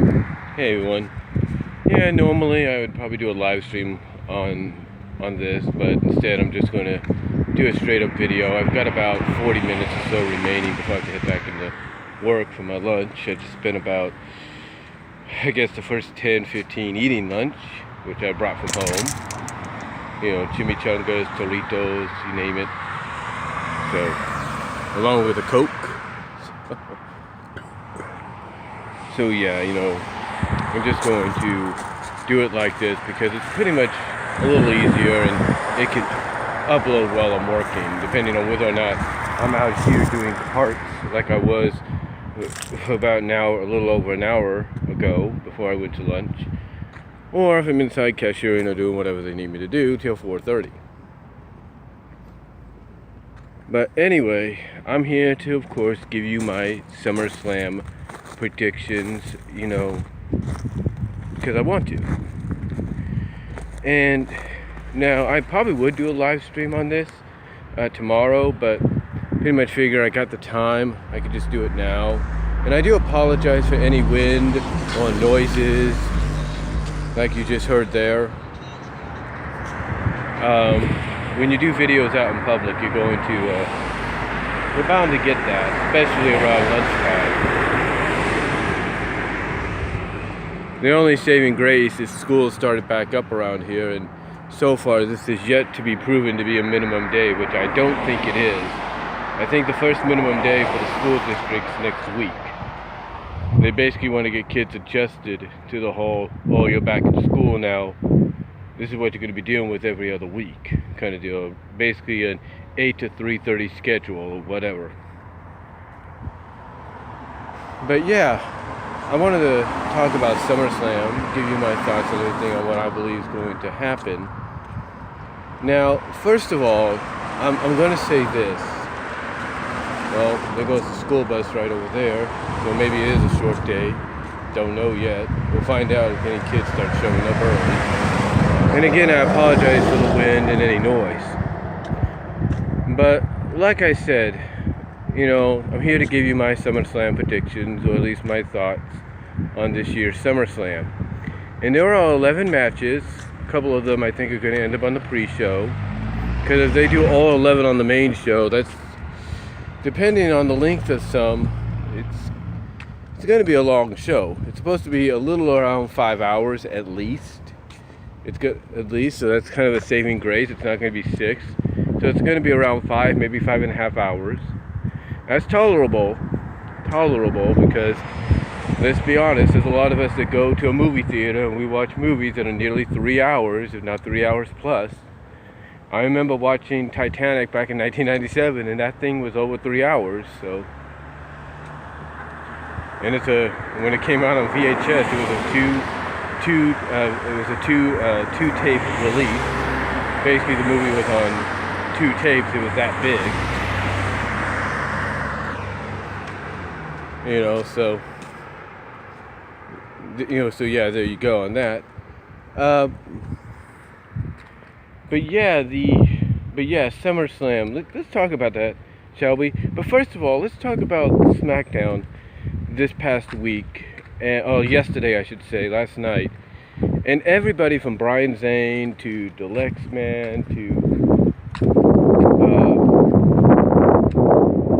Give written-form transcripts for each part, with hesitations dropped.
Hey everyone. Yeah, normally I would probably do a live stream on this, but instead I'm just going to do a straight up video. I've got about 40 minutes or so remaining before I have to head back into work for my lunch. I just spent about, I guess, the first 10-15 eating lunch, which I brought from home. You know, chimichangas, Doritos, you name it. So, along with a Coke. So yeah, you know, I'm just going to do it like this because it's pretty much a little easier and it can upload while I'm working, depending on whether or not I'm out here doing parts like I was about now, a little over an hour ago before I went to lunch, or if I'm inside cashiering or doing whatever they need me to do till 4:30. But anyway, I'm here to, of course, give you my SummerSlam predictions, you know, because I want to. And now I probably would do a live stream on this tomorrow, but pretty much figure I got the time, I could just do it now. And I do apologize for any wind or noises like you just heard there. When you do videos out in public, you're bound to get that, especially around lunchtime. The only saving grace is school started back up around here, and so far this is yet to be proven to be a minimum day, which I don't think it is. I think the first minimum day for the school district's next week. They basically want to get kids adjusted to the whole, oh, you're back in school now, this is what you're going to be dealing with every other week kind of deal. Basically an 8 to 3:30 schedule or whatever. But yeah, I wanted to talk about SummerSlam, give you my thoughts on everything on what I believe is going to happen. Now, first of all, I'm going to say this. Well, there goes the school bus right over there, so maybe it is a short day. Don't know yet. We'll find out if any kids start showing up early. And again, I apologize for the wind and any noise. But, like I said, you know, I'm here to give you my SummerSlam predictions, or at least my thoughts on this year's SummerSlam. And there are 11 matches. A couple of them I think are going to end up on the pre-show. Because if they do all 11 on the main show, that's, depending on the length of some, it's going to be a long show. It's supposed to be a little around 5 hours at least. It's good, at least, so that's kind of a saving grace. It's not going to be 6. So it's going to be around 5, maybe 5.5 hours. That's tolerable because, let's be honest, there's a lot of us that go to a movie theater and we watch movies that are nearly 3 hours, if not 3 hours plus. I remember watching Titanic back in 1997, and that thing was over 3 hours. So, and when it came out on VHS, it was a two tape release. Basically, the movie was on 2 tapes. It was that big. You know, so yeah, there you go on that. But yeah, SummerSlam. Let's talk about that, shall we? But first of all, let's talk about SmackDown this past week, yesterday I should say, last night, and everybody from Brian Zane to Deluxe Man to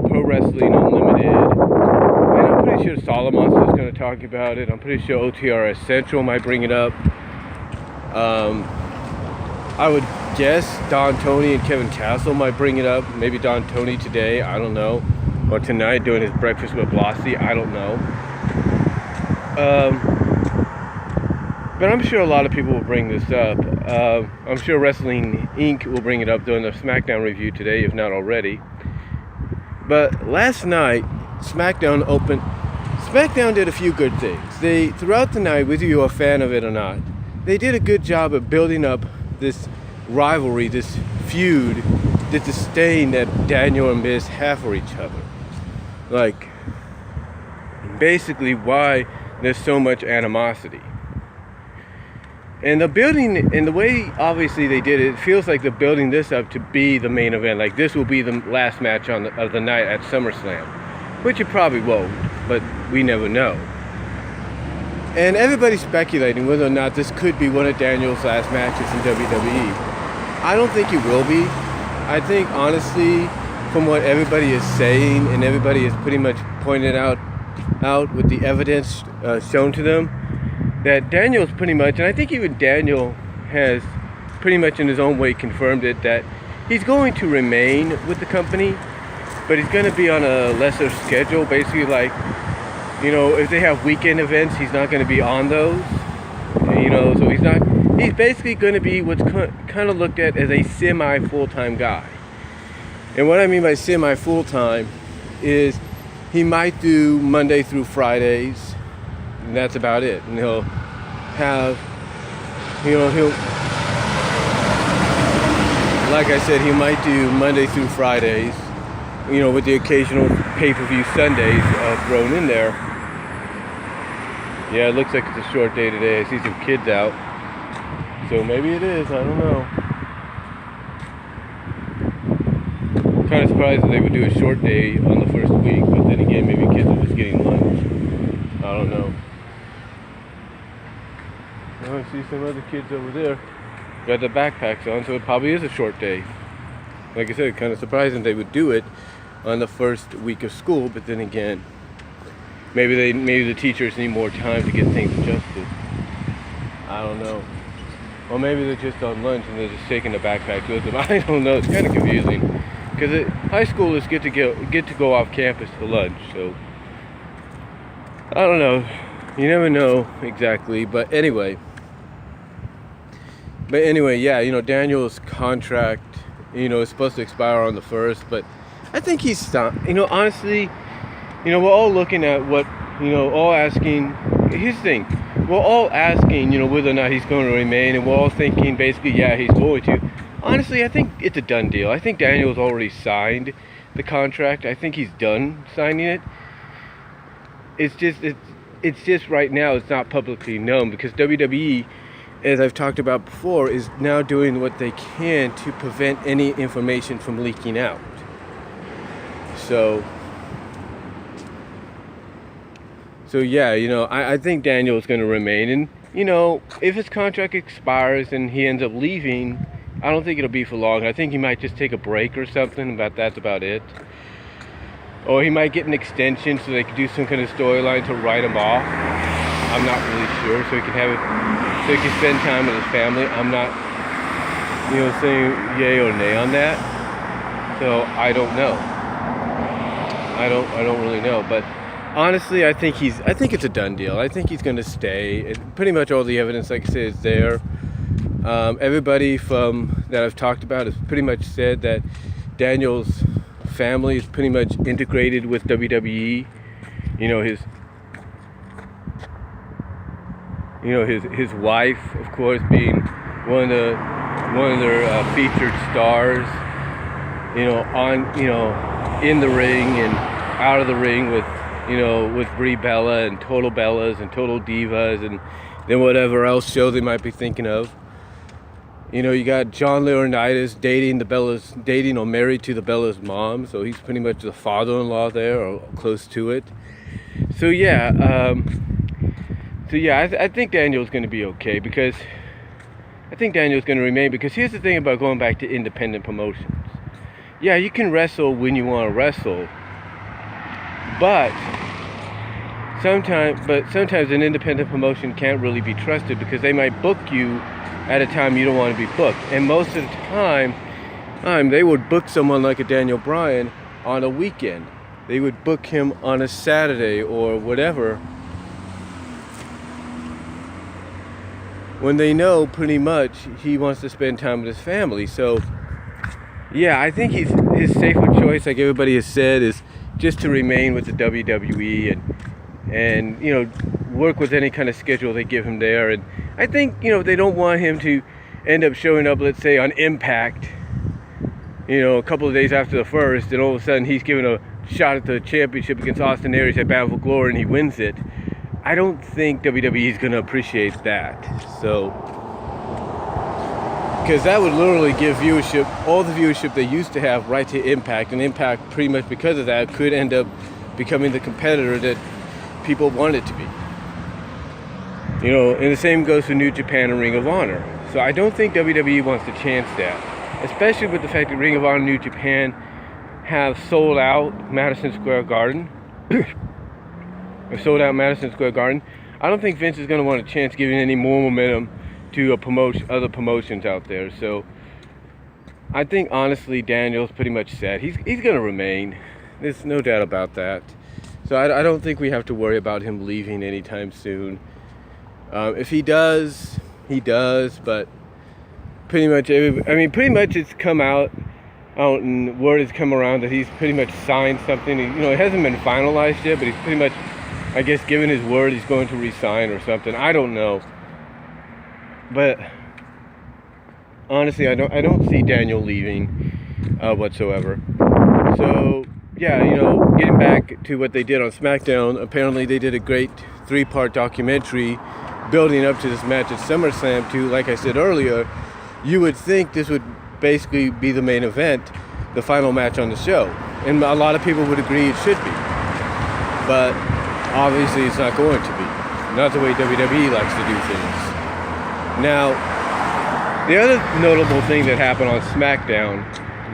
Pro Wrestling Unlimited. I'm pretty sure Solomon's is going to talk about it. I'm pretty sure OTRS Central might bring it up. I would guess Don Tony and Kevin Castle might bring it up. Maybe Don Tony today, I don't know. Or tonight doing his breakfast with Blasi, I don't know. But I'm sure a lot of people will bring this up. I'm sure Wrestling Inc. will bring it up during the SmackDown review today, if not already. But last night, SmackDown did a few good things. Throughout the night, whether you're a fan of it or not, they did a good job of building up this rivalry, this feud, this disdain that Daniel and Miz have for each other. Like, basically why there's so much animosity. And the way obviously they did it, it feels like they're building this up to be the main event. Like this will be the last match of the night at SummerSlam. Which it probably won't, but we never know. And everybody's speculating whether or not this could be one of Daniel's last matches in WWE. I don't think it will be. I think, honestly, from what everybody is saying, and everybody is pretty much pointed out with the evidence shown to them, that Daniel's pretty much, and I think even Daniel has pretty much in his own way confirmed it, that he's going to remain with the company, but he's going to be on a lesser schedule. Basically, like, you know, if they have weekend events, he's not going to be on those. You know, so he's basically going to be what's kind of looked at as a semi-full-time guy. And what I mean by semi-full-time is he might do Monday through Fridays, and that's about it. And he'll have, you know, like I said, he might do Monday through Fridays, you know, with the occasional pay-per-view Sundays thrown in there. Yeah, it looks like it's a short day today. I see some kids out. So maybe it is, I don't know. I'm kind of surprised that they would do a short day on the first week, but then again, maybe kids are just getting lunch. I don't know. Oh, I see some other kids over there. Got the backpacks on, so it probably is a short day. Like I said, kind of surprising they would do it on the first week of school, but then again, maybe the teachers need more time to get things adjusted. I don't know. Or maybe they're just on lunch and they're just taking the backpacks with them. I don't know. It's kind of confusing because high schoolers get to go off campus for lunch. So I don't know. You never know exactly. But anyway, yeah. You know, Daniel's contract, you know, is supposed to expire on the 1st, but I think he's stopped. You know, honestly, you know, we're all looking at what, you know, all asking. Here's the thing. We're all asking, you know, whether or not he's going to remain, and we're all thinking basically, yeah, he's going to. Honestly, I think it's a done deal. I think Daniel's already signed the contract. I think he's done signing it. It's just right now it's not publicly known because WWE, as I've talked about before, is now doing what they can to prevent any information from leaking out. So yeah, you know, I think Daniel is going to remain. And, you know, if his contract expires and he ends up leaving, I don't think it'll be for long. I think he might just take a break or something, but that's about it. Or he might get an extension so they can do some kind of storyline to write him off. I'm not really sure. So he can spend time with his family. I'm not, you know, saying yay or nay on that. So I don't know. I don't really know, but honestly, I think it's a done deal. I think he's going to stay. Pretty much all the evidence, like I said, is there. Everybody that I've talked about has pretty much said that Daniel's family is pretty much integrated with WWE. You know, his wife, of course, being one of their featured stars. You know, in the ring and out of the ring with, you know, with Brie Bella and Total Bellas and Total Divas and then whatever else show they might be thinking of. You know, you got John Laurinaitis dating or married to the Bella's mom, so he's pretty much the father-in-law there or close to it. So yeah, I think Daniel's going to be okay because I think Daniel's going to remain because here's the thing about going back to independent promotions. Yeah, you can wrestle when you want to wrestle. But sometimes an independent promotion can't really be trusted because they might book you at a time you don't want to be booked. And most of the time they would book someone like a Daniel Bryan on a weekend. They would book him on a Saturday or whatever, when they know pretty much he wants to spend time with his family. So yeah, I think his safer choice, like everybody has said, is just to remain with the WWE and you know, work with any kind of schedule they give him there. And I think, you know, they don't want him to end up showing up, let's say, on Impact, you know, a couple of days after the first, and all of a sudden he's given a shot at the championship against Austin Aries at Battle for Glory and he wins it. I don't think WWE is going to appreciate that. So, because that would literally give viewership, all the viewership they used to have, right to Impact, and Impact, pretty much because of that, could end up becoming the competitor that people want it to be. And the same goes for New Japan and Ring of Honor. So I don't think WWE wants to chance that, especially with the fact that Ring of Honor and New Japan have sold out Madison Square Garden. Or sold out Madison Square Garden. I don't think Vince is going to want a chance giving any more momentum to other promotions out there. So I think honestly Daniel's pretty much set. He's going to remain. There's no doubt about that. So I don't think we have to worry about him leaving anytime soon. If he does, he does. But pretty much it's come out and word has come around that he's pretty much signed something. It hasn't been finalized yet, but he's pretty much, I guess, given his word he's going to resign or something. I don't know. But honestly, I don't see Daniel leaving whatsoever. So yeah, getting back to what they did on SmackDown, apparently they did a great 3-part documentary building up to this match at SummerSlam. Like I said earlier, you would think this would basically be the main event, the final match on the show, and a lot of people would agree it should be. But obviously, it's not going to be. Not the way WWE likes to do things. Now, the other notable thing that happened on SmackDown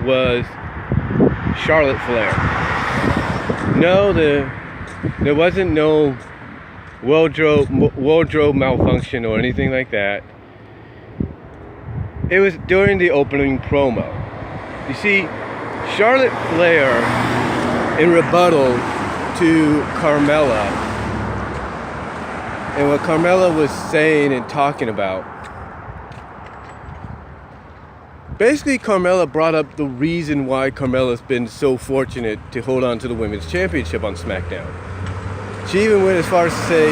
was Charlotte Flair. No, there wasn't no wardrobe malfunction or anything like that. It was during the opening promo. You see, Charlotte Flair, in rebuttal to Carmella, and what Carmella was saying and talking about, basically Carmella brought up the reason why Carmella's been so fortunate to hold on to the Women's Championship on SmackDown. She even went as far as to say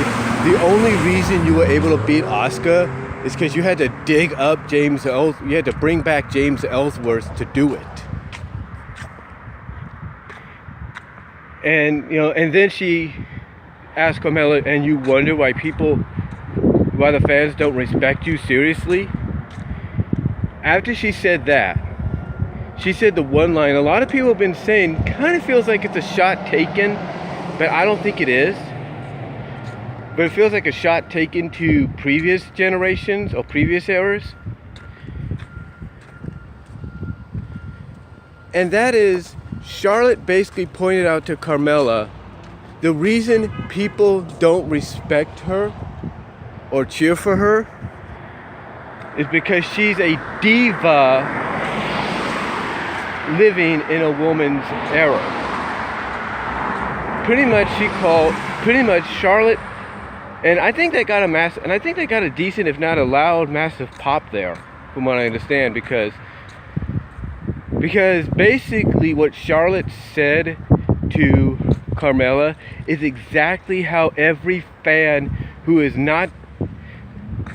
the only reason you were able to beat Asuka is because you had to dig up you had to bring back James Ellsworth to do it. And and then she asked Carmella, and you wonder why the fans don't respect you seriously? After she said that, she said the one line a lot of people have been saying kind of feels like it's a shot taken, but I don't think it is. But it feels like a shot taken to previous generations or previous eras. And that is, Charlotte basically pointed out to Carmella, the reason people don't respect her or cheer for her is because she's a diva living in a woman's era. Pretty much Charlotte. And I think they got a decent, if not a loud, massive pop there, from what I understand, because basically what Charlotte said to Carmella is exactly how every fan who is not,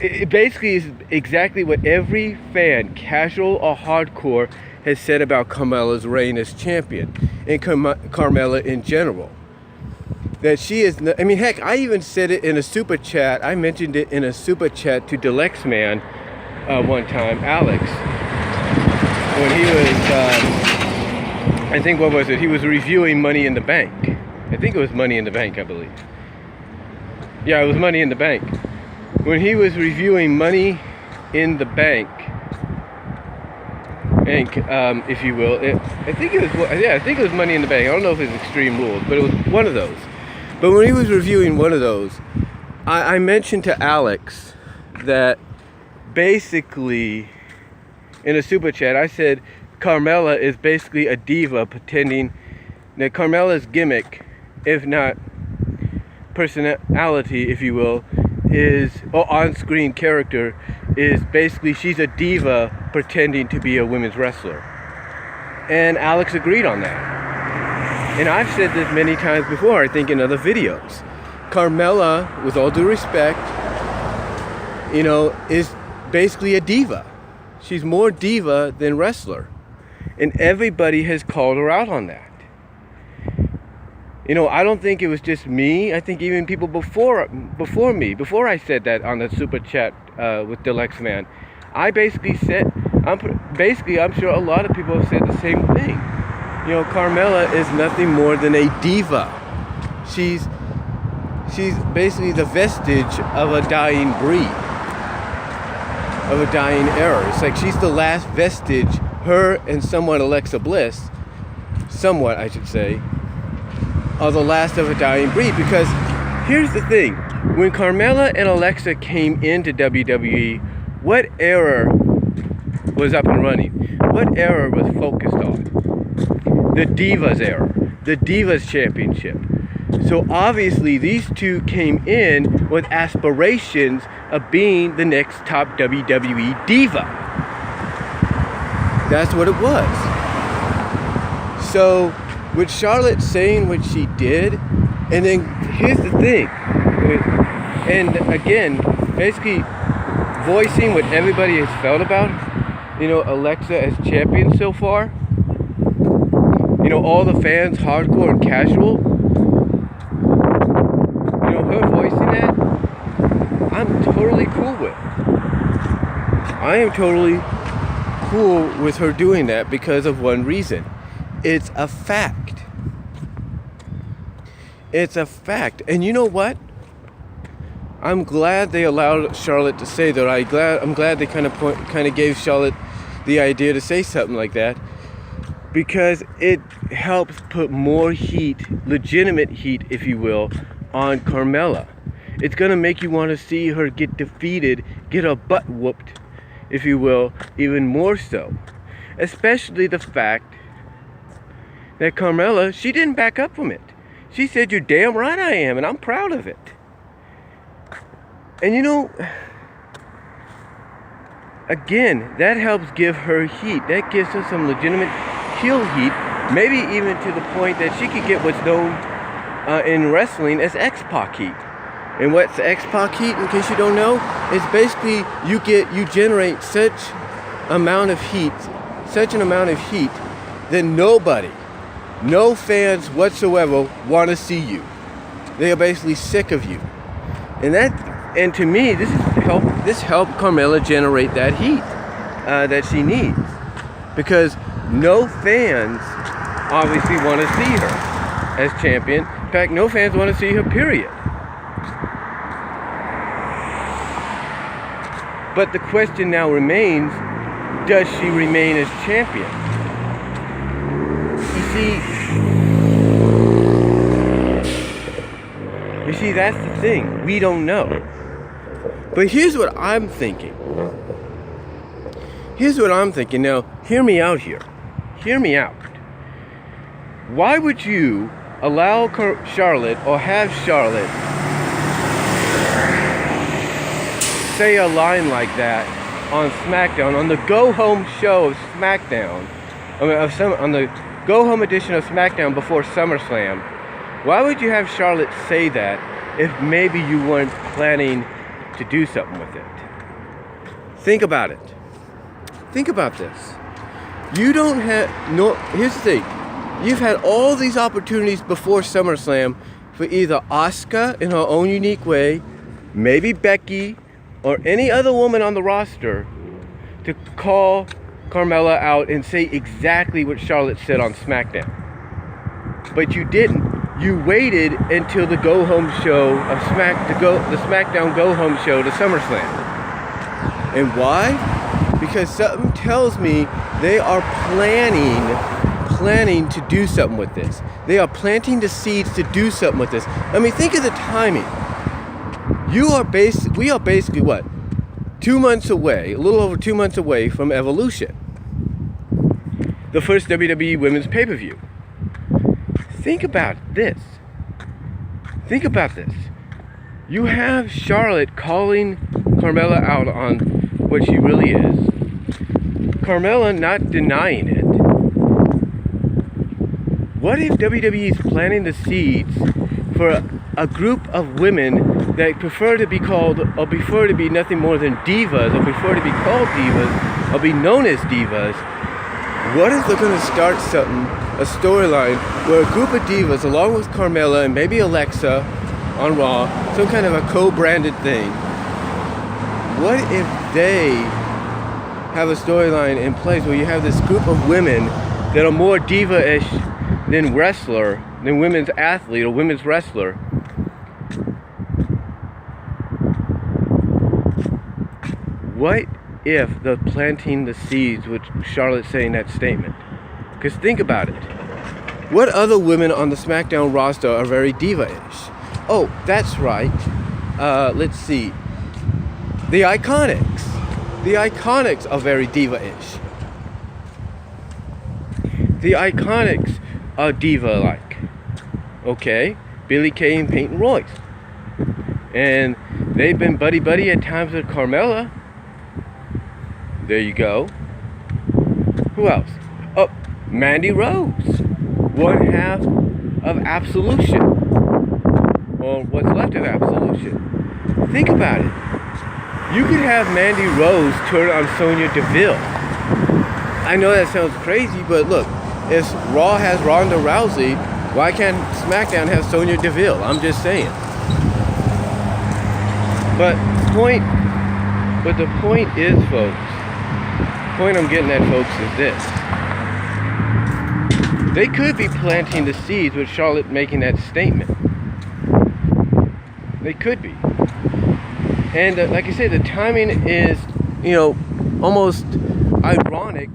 it basically is exactly what every fan, casual or hardcore, has said about Carmella's reign as champion, and Carmella in general. That she is, heck, I even said it in a super chat. I mentioned it in a super chat to Deluxe Man one time, Alex, when he was, he was reviewing Money in the Bank. I think it was Money in the Bank, I believe. Yeah, it was Money in the Bank. When he was reviewing Money in the Bank, if you will, I think it was Money in the Bank. I don't know if it's Extreme Rules, but it was one of those. But when he was reviewing one of those, I mentioned to Alex that basically in a super chat, I said Carmella is basically a diva pretending that Carmella's gimmick, if not personality, if you will, or on-screen character, is basically she's a diva pretending to be a women's wrestler. And Alex agreed on that. And I've said this many times before, I think in other videos. Carmella, with all due respect, is basically a diva. She's more diva than wrestler. And everybody has called her out on that. I don't think it was just me. I think even people before I said that on the super chat with Deluxe Man, I basically said, I'm sure a lot of people have said the same thing. Carmella is nothing more than a diva. she's basically the vestige of a dying breed, of a dying era. It's like she's the last vestige, her and somewhat Alexa Bliss, somewhat I should say, are the last of a dying breed. Because here's the thing, when Carmella and Alexa came into WWE, what era was up and running? What era was focused on? The Divas era, the Divas Championship. So obviously these two came in with aspirations of being the next top WWE diva. That's what it was. So with Charlotte saying what she did, and then here's the thing, and again, basically voicing what everybody has felt about, Alexa as champion so far. All the fans, hardcore and casual, her voicing that, I'm totally cool with. I am totally cool with her doing that because of one reason. It's a fact. It's a fact. And you know what? I'm glad they allowed Charlotte to say that. I'm glad they kind of gave Charlotte the idea to say something like that, because it helps put more heat, legitimate heat, if you will, on Carmella. It's going to make you want to see her get defeated, get her butt whooped, if you will, even more so. Especially the fact that Carmella, she didn't back up from it. She said, "You're damn right I am, and I'm proud of it." And again, that helps give her heat. That gives her some legitimate heel heat, maybe even to the point that she could get what's known in wrestling as X-Pac heat. And what's X-Pac heat, in case you don't know? It's basically you generate such an amount of heat that no fans whatsoever want to see you. They are basically sick of you. And to me, this helped Carmella generate that heat that she needs, because no fans obviously want to see her as champion. In fact, no fans want to see her, period. But the question now remains, does she remain as champion? You see, that's the thing. We don't know. But here's what I'm thinking. Now, hear me out here. Hear me out. Why would you allow Charlotte, or have Charlotte, say a line like that on SmackDown, on the go-home show of SmackDown, on the go-home edition of SmackDown before SummerSlam? Why would you have Charlotte say that if maybe you weren't planning to do something with it? Think about it. Think about this. Here's the thing. You've had all these opportunities before SummerSlam for either Asuka in her own unique way, maybe Becky, or any other woman on the roster to call Carmella out and say exactly what Charlotte said on SmackDown. But you didn't. You waited until the go-home show of the SmackDown go-home show to SummerSlam. And why? Because something tells me they are planning to do something with this. They are planting the seeds to do something with this. I mean, think of the timing. We are basically what? 2 months away, a little over 2 months away from Evolution, the first WWE Women's pay-per-view. Think about this. You have Charlotte calling Carmella out on what she really is. Carmella not denying it. What if WWE is planting the seeds for a group of women that prefer to be called, or prefer to be nothing more than divas, or prefer to be called divas, or be known as divas? What if they're going to start a storyline where a group of divas, along with Carmella and maybe Alexa on Raw, some kind of a co-branded thing? What if they have a storyline in place where you have this group of women that are more diva-ish than women's athlete or women's wrestler, what if they're planting the seeds with Charlotte saying that statement? Because think about it. What other women on the SmackDown roster are very diva-ish? Oh, that's right. Let's see. The Iconics. The Iconics are very diva-ish. The Iconics are diva-like. Okay? Billie Kay and Peyton Royce. And they've been buddy-buddy at times with Carmella. There you go. Who else? Oh, Mandy Rose. One half of Absolution. Or what's left of Absolution. Think about it. You could have Mandy Rose turn on Sonya Deville. I know that sounds crazy, but look, if Raw has Ronda Rousey, why can't SmackDown have Sonya Deville? I'm just saying. But the point is, folks, the point I'm getting at, folks, is this. They could be planting the seeds with Charlotte making that statement. They could be. And like I said, the timing is, almost ironic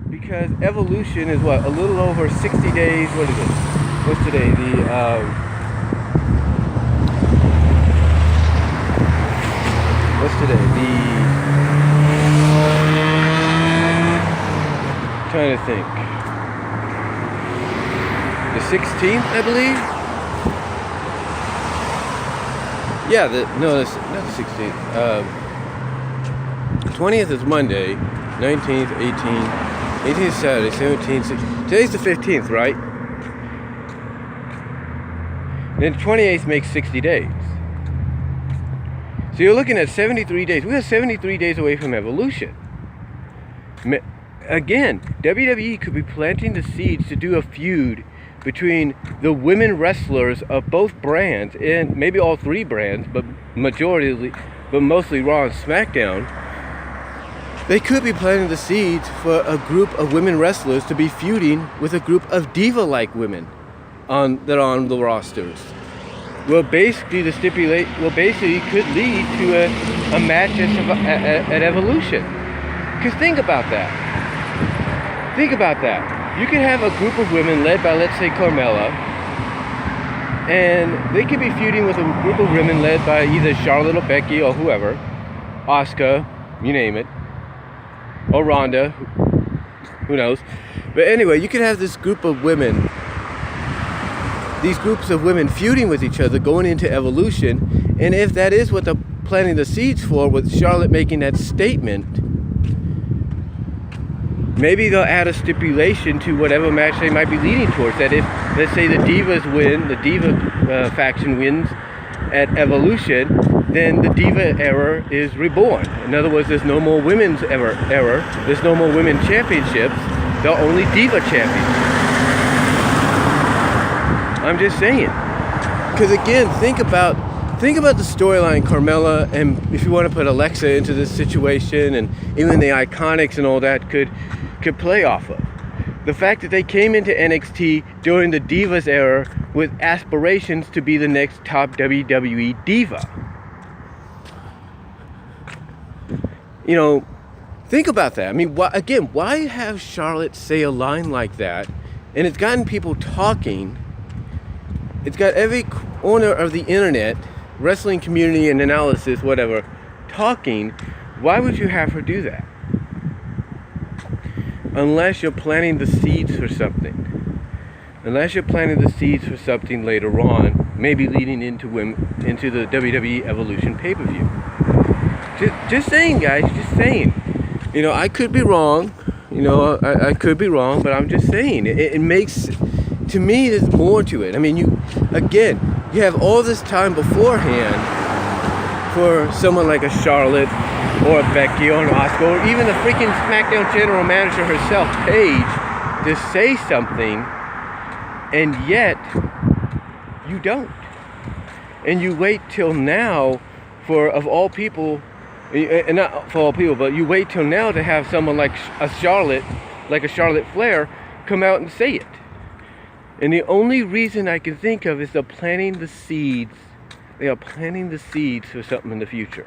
because Evolution is what? A little over 60 days. What is it? What's today? What's today? Trying to think. The 16th, I believe? Yeah, that's not the 16th. 20th is Monday. 19th, 18th. 18th is Saturday. 17th, 16th. Today's the 15th, right? And the 28th makes 60 days. So you're looking at 73 days. We are 73 days away from Evolution. Again, WWE could be planting the seeds to do a feud between the women wrestlers of both brands, and maybe all three brands, but mostly Raw and SmackDown. They could be planting the seeds for a group of women wrestlers to be feuding with a group of diva-like women that are on the rosters. Well, basically, could lead to a match at Evolution. Because think about that. You could have a group of women led by, let's say, Carmella, and they could be feuding with a group of women led by either Charlotte or Becky or whoever, Asuka, you name it, or Ronda, who knows. But anyway, you could have this group of women, these groups of women feuding with each other going into Evolution, and if that is what they're planting the seeds for, with Charlotte making that statement, maybe they'll add a stipulation to whatever match they might be leading towards. That if, let's say, the Divas win, the Diva faction wins at Evolution, then the Diva era is reborn. In other words, there's no more women's era. There's no more women championships. There are only Diva champions. I'm just saying. Because again, think about the storyline Carmella, and if you want to put Alexa into this situation, and even the Iconics and all that could play off of. The fact that they came into NXT during the Divas era with aspirations to be the next top WWE diva. Think about that. I mean, why have Charlotte say a line like that? And it's gotten people talking. It's got every corner of the internet, wrestling community and analysis, whatever, talking. Why would you have her do that? Unless you're planting the seeds for something. Unless you're planting the seeds for something later on, maybe leading into the WWE Evolution pay-per-view. Just saying, guys, just saying. I could be wrong. I could be wrong, but I'm just saying. It makes, to me, there's more to it. I mean, you have all this time beforehand for someone like a Charlotte or a Becky or an Asuka, or even the freaking SmackDown general manager herself, Paige, to say something, and yet you don't. And you wait till now of all people, and not for all people, but you wait till now to have someone like a Charlotte Flair, come out and say it. And the only reason I can think of is they're planting the seeds. They are planting the seeds for something in the future.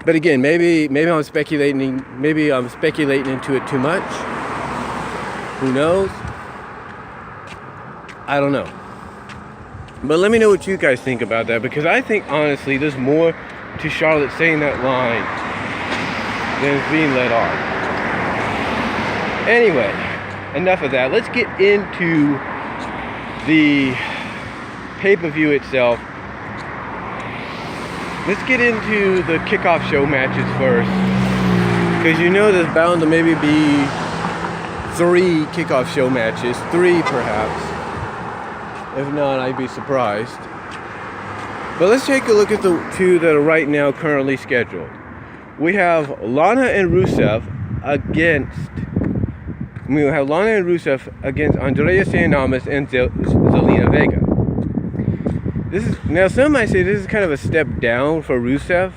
But again, maybe I'm speculating. Maybe I'm speculating into it too much. Who knows? I don't know. But let me know what you guys think about that, because I think honestly there's more to Charlotte saying that line than is being let on. Anyway, enough of that. Let's get into the pay-per-view itself. Let's get into the kickoff show matches first, because you know there's bound to maybe be 3 kickoff show matches, 3 perhaps. If not, I'd be surprised. But let's take a look at the 2 that are right now currently scheduled. We have Lana and Rusev against Andrea Cien and Zelina Vega. Now some might say this is kind of a step down for Rusev,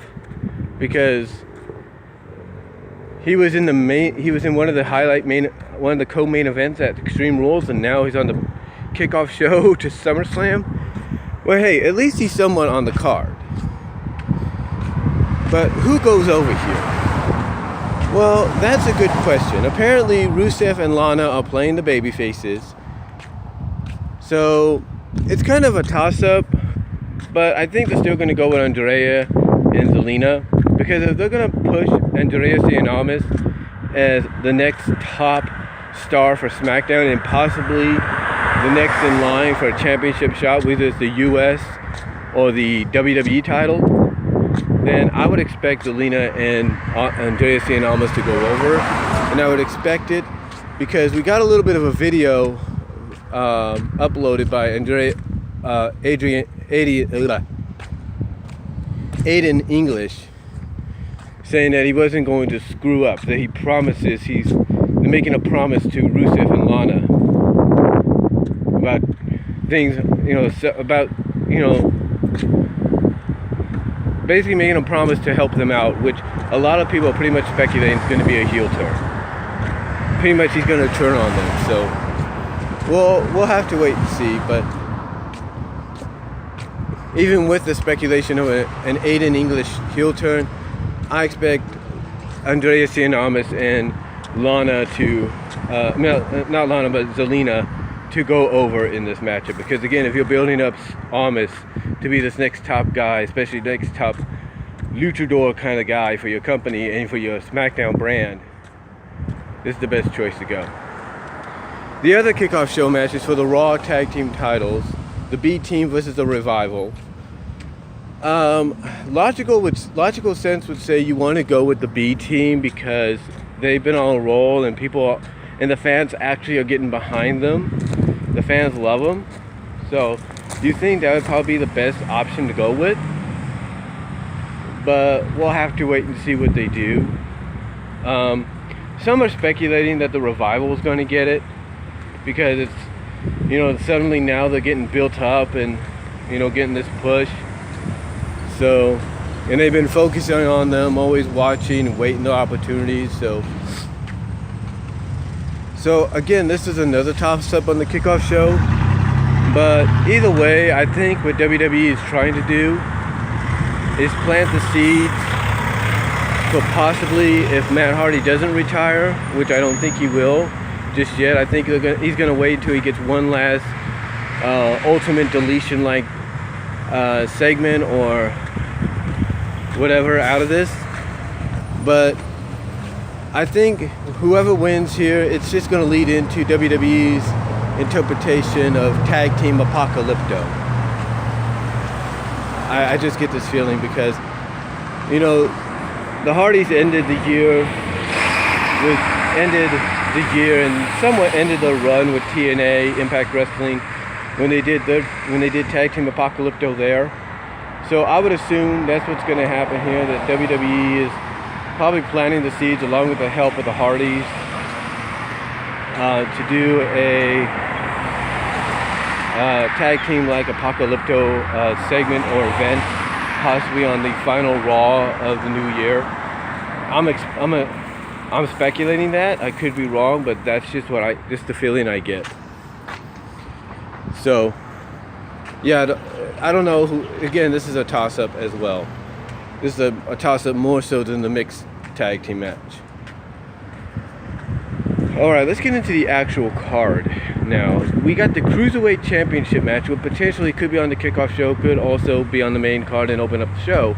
because he was in one of the co-main events at Extreme Rules, and now he's on the kickoff show to SummerSlam. Well, hey, at least he's somewhat on the card. But who goes over here? Well, that's a good question. Apparently, Rusev and Lana are playing the baby faces. So, it's kind of a toss-up. But I think they're still going to go with Andrea and Zelina. Because if they're going to push Andrea Cien as the next top star for SmackDown, and possibly the next in line for a championship shot, whether it's the US or the WWE title, then I would expect Zelina and Andrea Cien to go over. And I would expect it because we got a little bit of a video uploaded by Aiden English, saying that he wasn't going to screw up, that he promises he's making a promise to Rusev and Lana about things, basically making a promise to help them out, which a lot of people are pretty much speculating is going to be a heel turn. Pretty much he's going to turn on them, so we'll have to wait and see. But even with the speculation of an Aiden English heel turn, I expect Andrea Cien and Lana to, not Lana, but Zelina to go over in this matchup. Because again, if you're building up Almas to be this next top guy, especially next top luchador kind of guy for your company and for your SmackDown brand, this is the best choice to go. The other kickoff show match is for the Raw Tag Team titles, the B Team versus the Revival. Logical sense would say you want to go with the B Team because they've been on a roll and the fans actually are getting behind them. The fans love them. So you think that would probably be the best option to go with? But we'll have to wait and see what they do. Some are speculating that the Revival is going to get it because it's, suddenly now they're getting built up and, getting this push. So, and they've been focusing on them, always watching and waiting their opportunities. So again, this is another toss-up on the kickoff show. But either way, I think what WWE is trying to do is plant the seeds for possibly, if Matt Hardy doesn't retire, which I don't think he will just yet. I think he's going to wait until he gets one last ultimate deletion-like segment or whatever out of this. But I think whoever wins here, it's just going to lead into WWE's interpretation of Tag Team Apocalypto. I just get this feeling because, the Hardys ended the year and somewhat ended their run with TNA Impact Wrestling when they did Tag Team Apocalypto there. So I would assume that's what's going to happen here, that WWE is probably planting the seeds along with the help of the Hardys to do a tag team like Apocalypto segment or event, possibly on the final Raw of the new year. I'm speculating that. I could be wrong, but that's just just the feeling I get. So, yeah, I don't know who. Again, this is a toss-up as well. This is a toss-up more so than the mixed tag team match. Alright, let's get into the actual card now. We got the Cruiserweight Championship match, which potentially could be on the kickoff show, could also be on the main card and open up the show.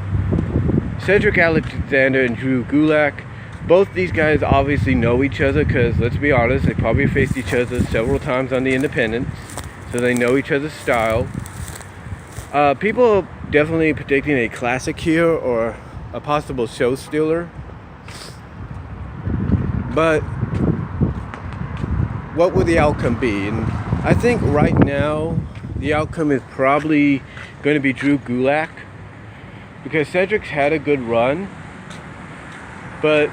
Cedric Alexander and Drew Gulak. Both these guys obviously know each other because, let's be honest, they probably faced each other several times on the independents, so they know each other's style. People are definitely predicting a classic here or a possible show stealer. But what would the outcome be? And I think right now the outcome is probably going to be Drew Gulak, because Cedric's had a good run. But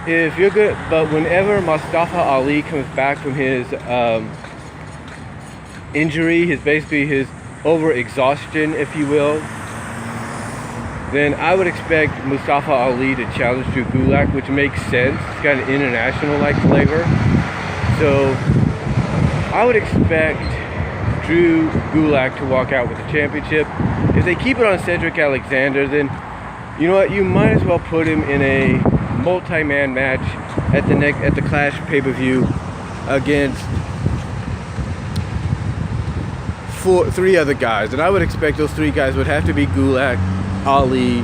if you're good, but whenever Mustafa Ali comes back from his injury, his over-exhaustion, if you will, then I would expect Mustafa Ali to challenge Drew Gulak, which makes sense. It's got an international-like flavor. So I would expect Drew Gulak to walk out with the championship. If they keep it on Cedric Alexander, then you know what? You might as well put him in a multi-man match at the Clash pay-per-view against three other guys, and I would expect those three guys would have to be Gulak, Ali,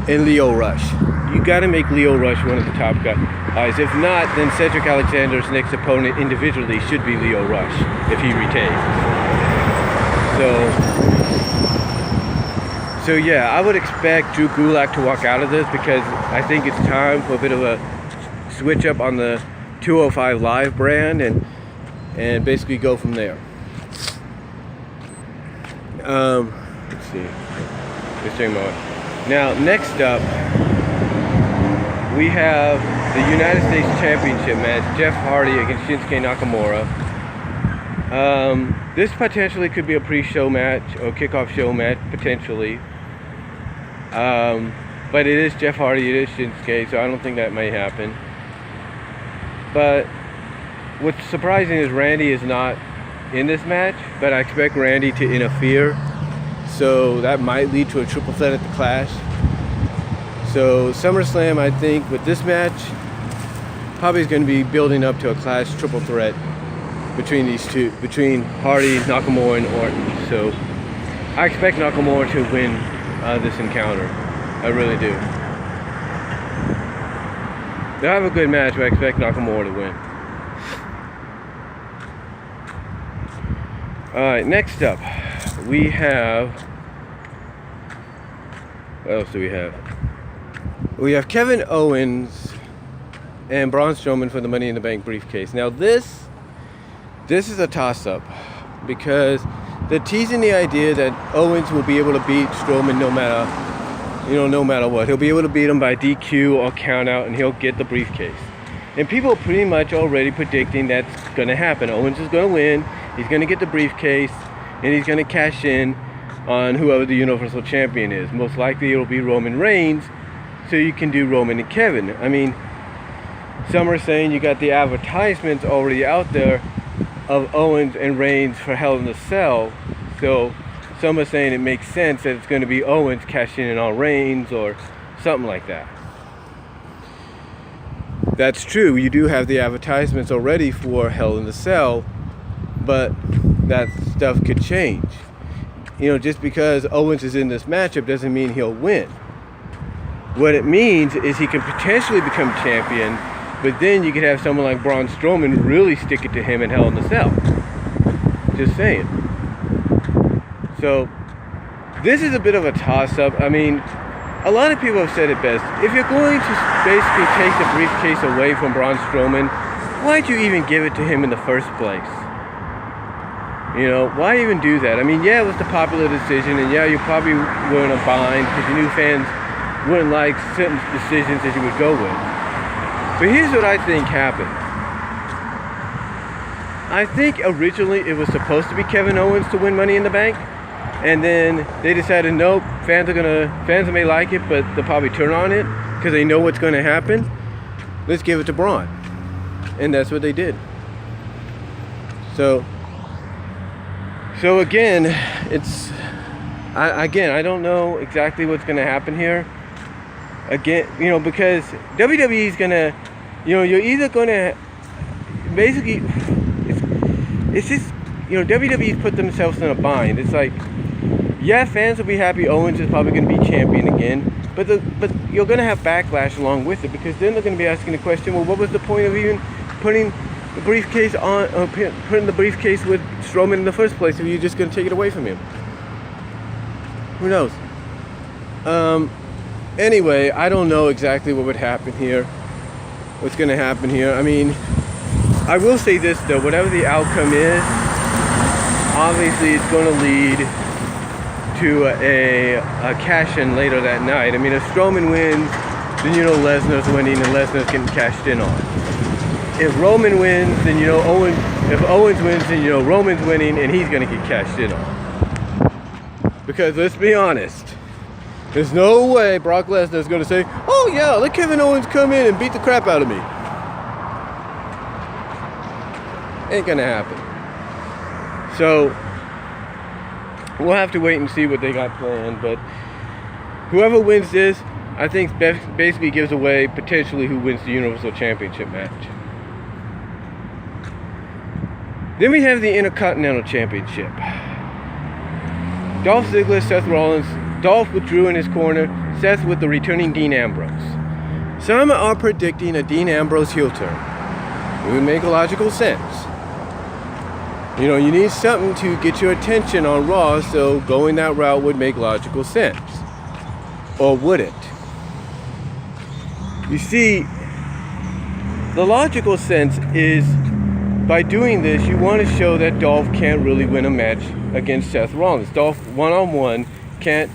and Lio Rush. You got to make Lio Rush one of the top guys. If not, then Cedric Alexander's next opponent individually should be Lio Rush if he retains. So yeah, I would expect Drew Gulak to walk out of this, because I think it's time for a bit of a switch up on the 205 Live brand and basically go from there. Let's see. Let's check them out. Now, next up, we have the United States Championship match, Jeff Hardy against Shinsuke Nakamura. This potentially could be a pre-show match or kickoff show match, potentially. But it is Jeff Hardy, it is Shinsuke, so I don't think that may happen. But what's surprising is Randy is not in this match, but I expect Randy to interfere. So that might lead to a triple threat at the Clash. So SummerSlam, I think, with this match, probably is going to be building up to a Clash triple threat between these two, between Hardy, Nakamura, and Orton. So I expect Nakamura to win this encounter. I really do. They'll have a good match, but I expect Nakamura to win. Alright, next up, we have... What else do we have? We have Kevin Owens and Braun Strowman for the Money in the Bank briefcase. Now this is a toss-up, because they're teasing the idea that Owens will be able to beat Strowman no matter what. He'll be able to beat him by DQ or count out, and he'll get the briefcase. And people are pretty much already predicting that's going to happen. Owens is going to win, he's going to get the briefcase, and he's going to cash in on whoever the Universal Champion is. Most likely it'll be Roman Reigns, so you can do Roman and Kevin. I mean, some are saying you got the advertisements already out there of Owens and Reigns for Hell in a Cell, so some are saying it makes sense that it's going to be Owens cashing in on Reigns or something like that. That's true, you do have the advertisements already for Hell in a Cell, but that stuff could change. You know, just because Owens is in this matchup doesn't mean he'll win. What it means is he can potentially become champion, but then you could have someone like Braun Strowman really stick it to him in Hell in a Cell. Just saying. So, this is a bit of a toss-up. I mean, a lot of people have said it best. If you're going to basically take the briefcase away from Braun Strowman, why'd you even give it to him in the first place? You know, why even do that? I mean, yeah, it was the popular decision, and yeah, you probably were in a bind because you knew fans wouldn't like certain decisions that you would go with. But here's what I think happened. I think originally it was supposed to be Kevin Owens to win Money in the Bank, and then they decided, nope, fans may like it, but they'll probably turn on it because they know what's going to happen. Let's give it to Braun. And that's what they did. So again, Again, I don't know exactly what's going to happen here. Again, because WWE is going to, you're either going to, basically, it's just, WWE's put themselves in a bind. It's like, yeah, fans will be happy Owens is probably going to be champion again, but you're going to have backlash along with it, because then they're going to be asking the question, well, what was the point of even putting the briefcase on, putting the briefcase with Strowman in the first place if you're just going to take it away from him? Who knows? Anyway, I don't know exactly what would happen here. What's going to happen here? I mean, I will say this though, whatever the outcome is, obviously it's going to lead to a cash-in later that night. I mean, if Strowman wins, then Lesnar's winning and Lesnar's getting cashed in on. If Roman wins, then Owens. If Owens wins, then Roman's winning and he's going to get cashed in on. Because let's be honest, there's no way Brock Lesnar's going to say, "Oh yeah, let Kevin Owens come in and beat the crap out of me." Ain't going to happen. So we'll have to wait and see what they got planned, but whoever wins this, I think basically gives away potentially who wins the Universal Championship match. Then we have the Intercontinental Championship. Dolph Ziggler, Seth Rollins, Dolph with Drew in his corner, Seth with the returning Dean Ambrose. Some are predicting a Dean Ambrose heel turn. It would make logical sense. You need something to get your attention on Raw, so going that route would make logical sense. Or would it? You see, the logical sense is, by doing this, you want to show that Dolph can't really win a match against Seth Rollins. Dolph, one-on-one, can't,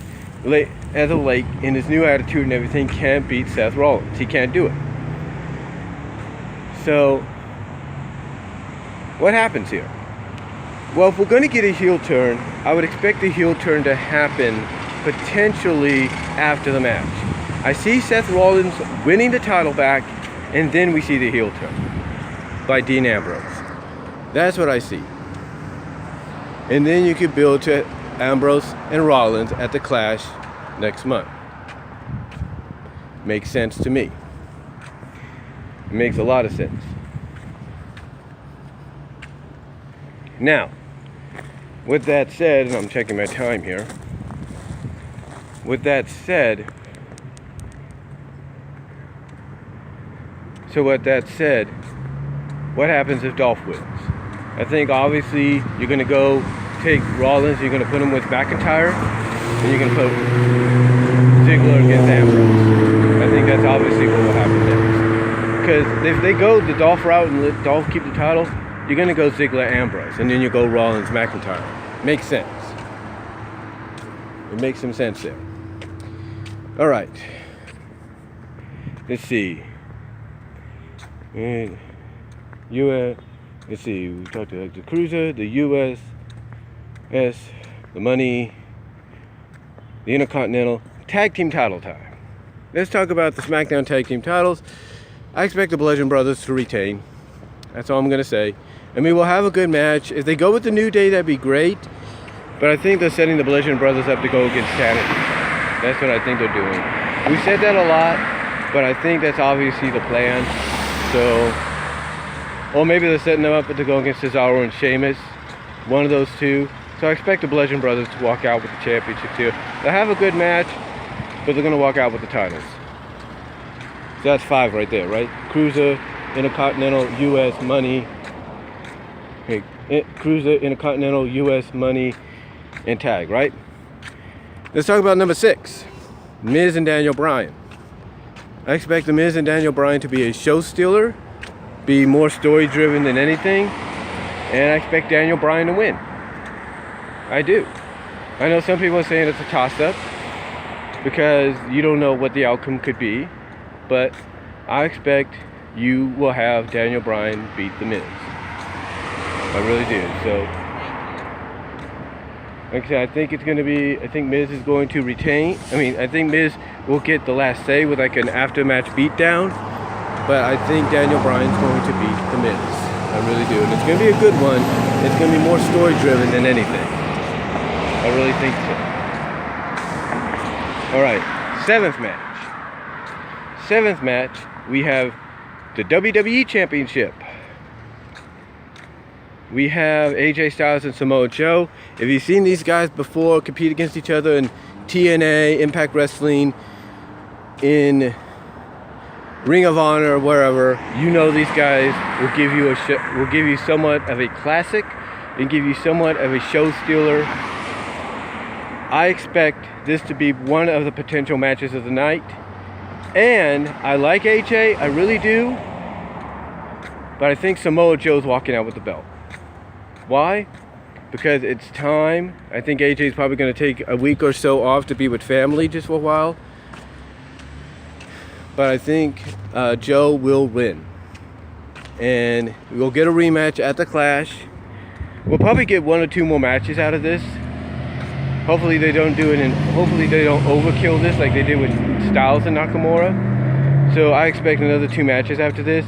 as a lake, in his new attitude and everything, can't beat Seth Rollins. He can't do it. So, what happens here? Well, if we're going to get a heel turn, I would expect the heel turn to happen potentially after the match. I see Seth Rollins winning the title back, and then we see the heel turn by Dean Ambrose. That's what I see. And then you could build to Ambrose and Rollins at the Clash next month. Makes sense to me. It makes a lot of sense. Now, with that said, and I'm checking my time here. With that said, what happens if Dolph wins? I think obviously you're going to go take Rollins, you're going to put him with McIntyre, and you're going to put Ziggler against Ambrose. I think that's obviously what will happen next. Because if they go the Dolph route and let Dolph keep the title, you're going to go Ziggler Ambrose, and then you go Rollins McIntyre. Makes sense. It makes some sense there. All right. Let's see. And let's see. We talked about the Cruiser, the US, the Money, the Intercontinental Tag Team title time. Let's talk about the SmackDown Tag Team titles. I expect the Bludgeon Brothers to retain. That's all I'm going to say. I mean, we'll have a good match. If they go with the New Day, that'd be great. But I think they're setting the Bludgeon Brothers up to go against Sanity. That's what I think they're doing. We said that a lot, but I think that's obviously the plan. So, or maybe they're setting them up to go against Cesaro and Sheamus. One of those two. So I expect the Bludgeon Brothers to walk out with the championships here. They'll have a good match, but they're going to walk out with the titles. So that's 5 right there, right? Cruiser, Intercontinental, US, Money. Cruiser, Intercontinental, US, Money, and Tag, right? Let's talk about number 6. Miz and Daniel Bryan. I expect the Miz and Daniel Bryan to be a show stealer, be more story driven than anything, and I expect Daniel Bryan to win. I do. I know some people are saying it's a toss-up because you don't know what the outcome could be, but I expect you will have Daniel Bryan beat The Miz. I really do. So, like I said, I think Miz is going to retain. I think Miz will get the last say with like an after-match beatdown, but I think Daniel Bryan's going to beat The Miz. I really do. And it's going to be a good one. It's going to be more story-driven than anything. I really think so. All right, seventh match. Seventh match, we have the WWE Championship. We have AJ Styles and Samoa Joe. If you've seen these guys before compete against each other in TNA, Impact Wrestling, in Ring of Honor, or wherever, you know these guys will give you somewhat of a classic and give you somewhat of a show stealer. I expect this to be one of the potential matches of the night. And I like AJ, I really do. But I think Samoa Joe's walking out with the belt. Why? Because it's time. I think AJ's probably going to take a week or so off to be with family just for a while. But I think Joe will win. And we'll get a rematch at the Clash. We'll probably get one or two more matches out of this. Hopefully they don't do it, and hopefully they don't overkill this like they did with Styles and Nakamura. So I expect another 2 matches after this,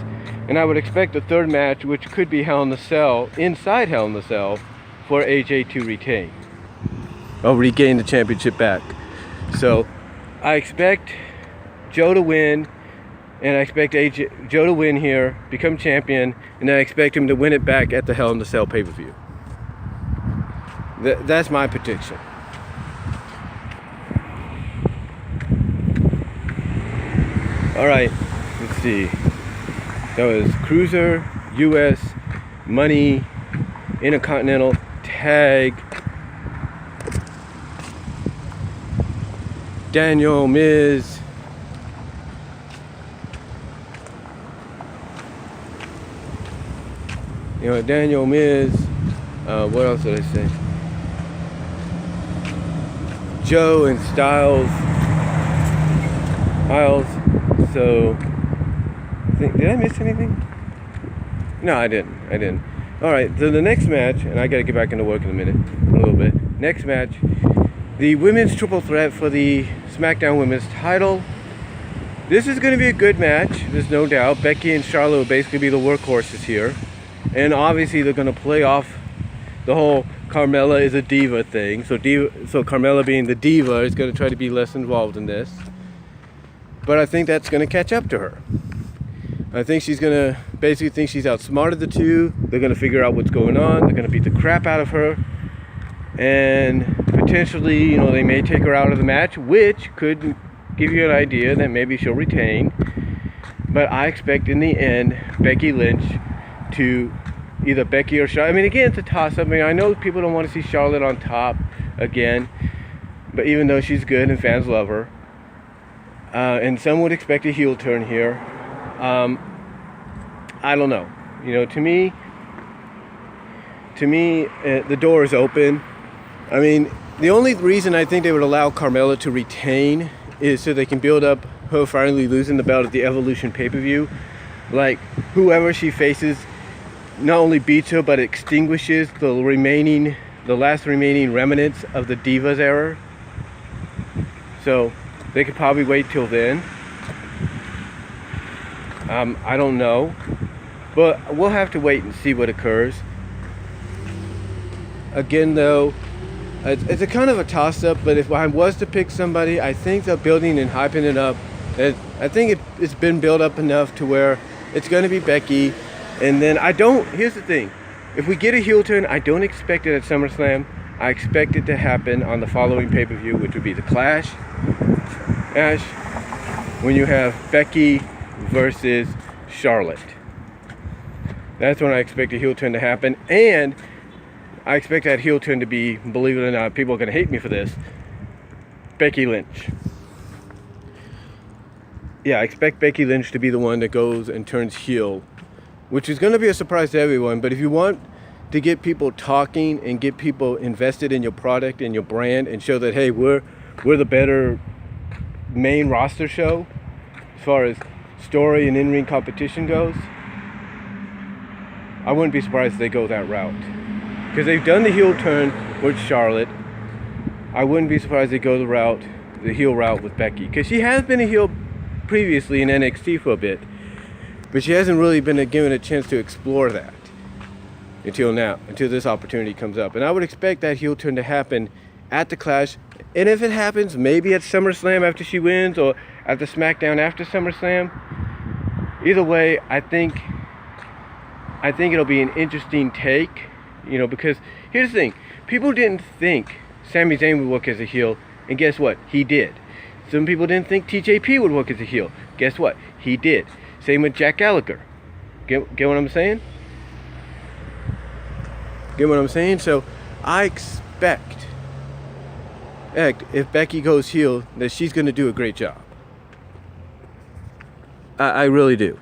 and I would expect a third match, which could be Hell in the Cell, inside Hell in the Cell, for AJ to retain. I'll regain the championship back. So I expect Joe to win, and I expect Joe to win here, become champion, and then I expect him to win it back at the Hell in the Cell pay-per-view. That's my prediction. All right, let's see. That was Cruiser, US, Money, Intercontinental, Tag, Daniel, Miz, Daniel, Miz, what else did I say? Joe and Styles. So, did I miss anything? No, I didn't. All right, so the next match, and I got to get back into work in a little bit. Next match, the women's triple threat for the SmackDown Women's title. This is going to be a good match, there's no doubt. Becky and Charlotte will basically be the workhorses here. And obviously they're going to play off the whole Carmella is a diva thing. So Carmella being the diva is going to try to be less involved in this. But I think that's going to catch up to her. I think she's going to basically think she's outsmarted the two. They're going to figure out what's going on. They're going to beat the crap out of her. And potentially, they may take her out of the match, which could give you an idea that maybe she'll retain. But I expect in the end, Becky Lynch to either Becky or Charlotte. I mean, again, it's a toss-up. I mean, I know people don't want to see Charlotte on top again. But even though she's good and fans love her. And some would expect a heel turn here. I don't know. To me, the door is open. I mean, the only reason I think they would allow Carmella to retain is so they can build up her finally losing the belt at the Evolution pay-per-view. Like, whoever she faces not only beats her, but extinguishes the last remaining remnants of the Divas era. So they could probably wait till then. I don't know. But we'll have to wait and see what occurs. Again, though, it's a kind of a toss-up, but if I was to pick somebody, I think they're building and hyping it up. I think it's been built up enough to where it's going to be Becky. And then here's the thing. If we get a heel turn, I don't expect it at SummerSlam. I expect it to happen on the following pay-per-view, which would be the Clash. When you have Becky versus Charlotte. That's when I expect a heel turn to happen. And I expect that heel turn to be, believe it or not, people are going to hate me for this, Becky Lynch. Yeah, I expect Becky Lynch to be the one that goes and turns heel, which is going to be a surprise to everyone. But if you want to get people talking and get people invested in your product and your brand and show that, hey, we're the better main roster show as far as story and in-ring competition goes, I wouldn't be surprised if they go that route. Because they've done the heel turn with Charlotte. I wouldn't be surprised they go the heel route with Becky. Because she has been a heel previously in NXT for a bit. But she hasn't really been given a chance to explore that until now, until this opportunity comes up. And I would expect that heel turn to happen at the Clash And if it happens, maybe at SummerSlam after she wins, or at the SmackDown after SummerSlam. Either way, I think it'll be an interesting take, because here's the thing. People didn't think Sami Zayn would work as a heel, and guess what? He did. Some people didn't think TJP would work as a heel. Guess what? He did. Same with Jack Gallagher. Get what I'm saying? Get what I'm saying? So I expect, if Becky goes heel, that she's going to do a great job. I really do.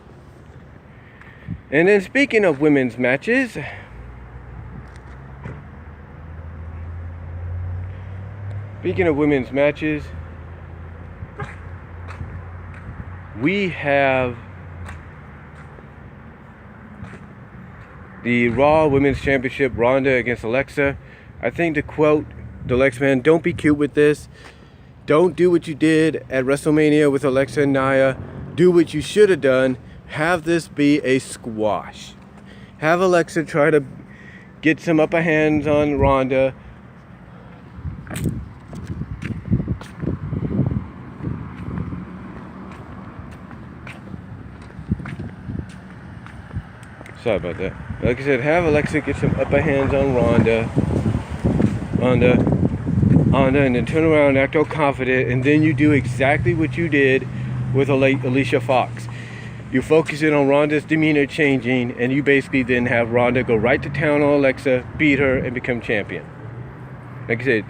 And then speaking of women's matches, we have the Raw Women's Championship, Ronda against Alexa. I think, to quote the Lex Man, don't be cute with this. Don't do what you did at WrestleMania with Alexa and Nia. Do what you should have done. Have this be a squash. Have Alexa try to get some upper hands on Ronda. Sorry about that. Like I said, have Alexa get some upper hands on Ronda, and then turn around and act all confident, and then you do exactly what you did with Alicia Fox. You focus in on Ronda's demeanor changing, and you basically then have Ronda go right to town on Alexa, beat her, and become champion. Like I said,